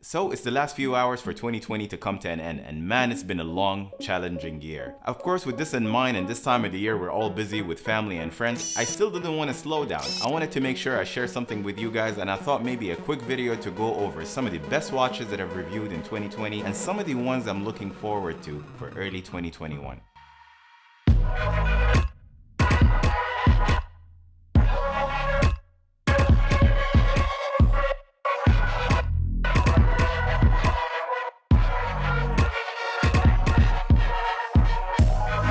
So it's the last few hours for 2020 to come to an end, and man, it's been a long, challenging year. Of course, with this in mind and this time of the year we're all busy with family and friends, I still didn't want to slow down. I wanted to make sure I share something with you guys, and I thought maybe a quick video to go over some of the best watches that I've reviewed in 2020 and some of the ones I'm looking forward to for early 2021.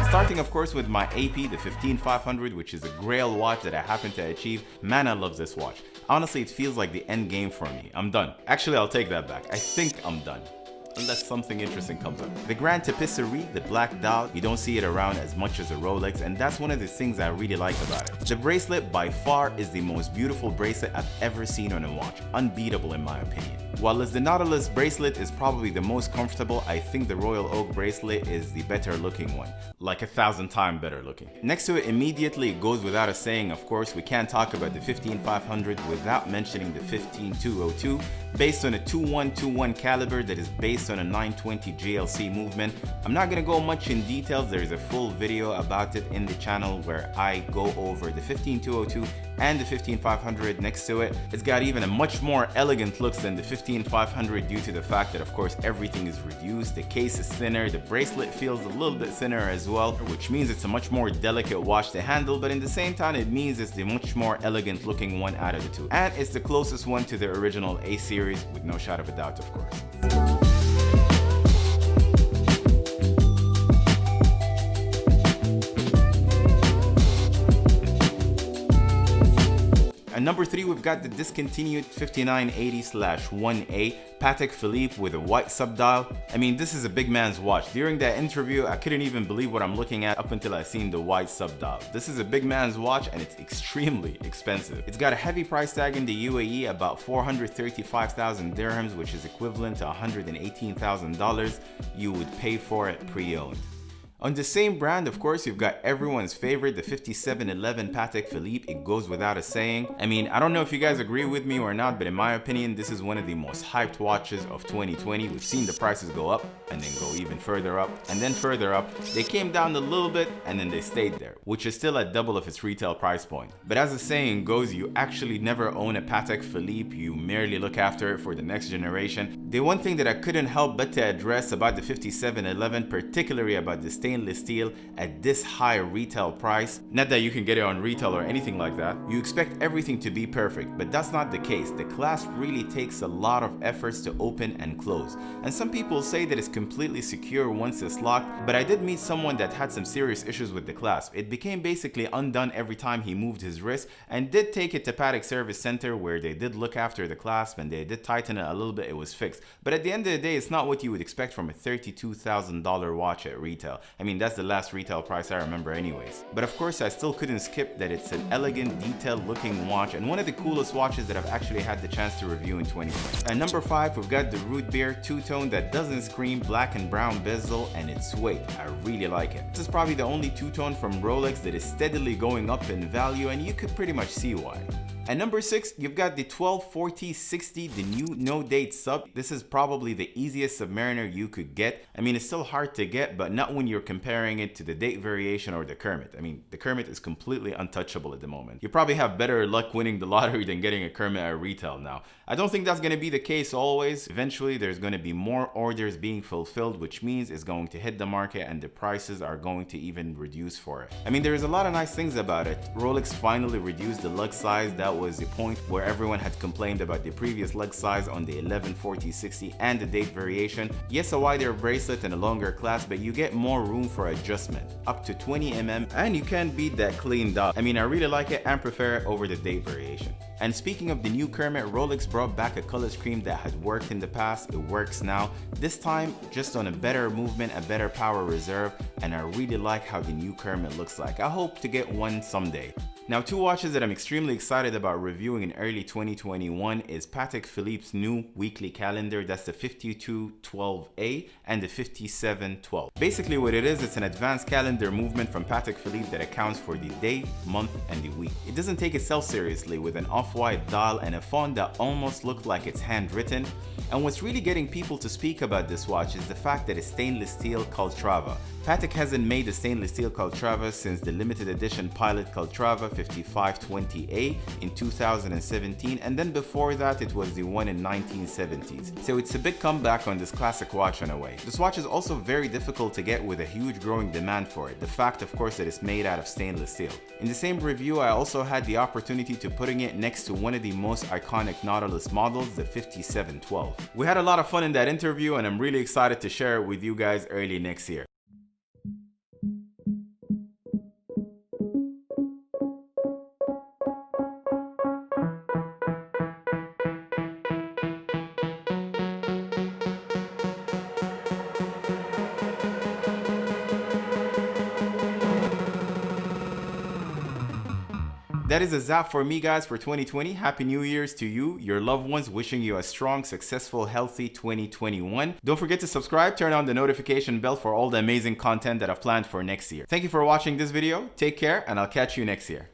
Starting of course with my AP, the 15500, which is a grail watch that I happen to achieve. Man, I love this watch. Honestly, it feels like the end game for me. I'm done. Actually, I'll take that back. I think I'm done. Unless something interesting comes up. The Grand Tapisserie, the black dial, you don't see it around as much as a Rolex, and that's one of the things I really like about it. The bracelet by far is the most beautiful bracelet I've ever seen on a watch. Unbeatable in my opinion. While as the Nautilus bracelet is probably the most comfortable, I think the Royal Oak bracelet is the better looking one. Like 1,000 times better looking. Next to it immediately, it goes without a saying, of course, we can't talk about the 15500 without mentioning the 15202, based on a 2121 caliber that is based on a 920 GLC movement. I'm not gonna go much in details. There is a full video about it in the channel where I go over the 15202 and the 15500 next to it. It's got even a much more elegant looks than the 15500 due to the fact that of course everything is reduced, the case is thinner, the bracelet feels a little bit thinner as well, which means it's a much more delicate watch to handle, but in the same time it means it's the much more elegant looking one out of the two. And it's the closest one to the original A series with no shadow of a doubt, of course. At number 3, we've got the discontinued 5980/1A Patek Philippe with a white subdial. I mean, this is a big man's watch. During that interview, I couldn't even believe what I'm looking at up until I seen the white subdial. This is a big man's watch and it's extremely expensive. It's got a heavy price tag in the UAE, about 435,000 dirhams, which is equivalent to $118,000 you would pay for it pre-owned. On the same brand, of course, you've got everyone's favorite, the 5711 Patek Philippe. It goes without a saying. I mean, I don't know if you guys agree with me or not, but in my opinion, this is one of the most hyped watches of 2020. We've seen the prices go up and then go even further up and then further up. They came down a little bit and then they stayed there, which is still at double of its retail price point. But as the saying goes, you actually never own a Patek Philippe, you merely look after it for the next generation. The one thing that I couldn't help but to address about the 5711, particularly about the stainless steel at this high retail price, not that you can get it on retail or anything like that, you expect everything to be perfect, but that's not the case. The clasp really takes a lot of efforts to open and close, and some people say that it's completely secure once it's locked, but I did meet someone that had some serious issues with the clasp. It became basically undone every time he moved his wrist, and did take it to Patek Service Center where they did look after the clasp and they did tighten it a little bit. It was fixed, but at the end of the day, it's not what you would expect from a $32,000 watch at retail. I mean, that's the last retail price I remember anyways. But of course, I still couldn't skip that it's an elegant, detailed looking watch and one of the coolest watches that I've actually had the chance to review in 2020. At number 5, we've got the Root Beer two-tone that doesn't scream black and brown bezel, and its weight. I really like it. This is probably the only two-tone from Rolex that is steadily going up in value, and you could pretty much see why. At number 6, you've got the 124060, the new no date sub. This is probably the easiest Submariner you could get. I mean, it's still hard to get, but not when you're comparing it to the date variation or the Kermit. I mean, the Kermit is completely untouchable at the moment. You probably have better luck winning the lottery than getting a Kermit at retail now. I don't think that's going to be the case always. Eventually, there's going to be more orders being fulfilled, which means it's going to hit the market and the prices are going to even reduce for it. I mean, there's a lot of nice things about it. Rolex finally reduced the lug size. That was the point where everyone had complained about the previous lug size on the 114060 and the date variation. Yes, a wider bracelet and a longer clasp, but you get more room for adjustment, up to 20 mm, and you can't beat that clean dot. I mean, I really like it and prefer it over the date variation. And speaking of the new Kermit, Rolex brought back a color scheme that had worked in the past. It works now, this time just on a better movement, a better power reserve, and I really like how the new Kermit looks like. I hope to get one someday. Now, two watches that I'm extremely excited about reviewing in early 2021 is Patek Philippe's new weekly calendar. That's the 5212A and the 5712. Basically what it is, it's an advanced calendar movement from Patek Philippe that accounts for the day, month, and the week. It doesn't take itself seriously, with an off-white dial and a font that almost looks like it's handwritten. And what's really getting people to speak about this watch is the fact that it's stainless steel Calatrava. Patek hasn't made a stainless steel Calatrava since the limited edition Pilot Calatrava 5520A in 2017, and then before that it was the one in 1970s. So it's a big comeback on this classic watch in a way. This watch is also very difficult to get, with a huge growing demand for it. The fact, of course, that it's made out of stainless steel. In the same review, I also had the opportunity to putting it next to one of the most iconic Nautilus models, the 5712. We had a lot of fun in that interview, and I'm really excited to share it with you guys early next year. That is a zap for me, guys, for 2020. Happy New Year's to you, your loved ones, wishing you a strong, successful, healthy 2021. Don't forget to subscribe, turn on the notification bell for all the amazing content that I've planned for next year. Thank you for watching this video. Take care, and I'll catch you next year.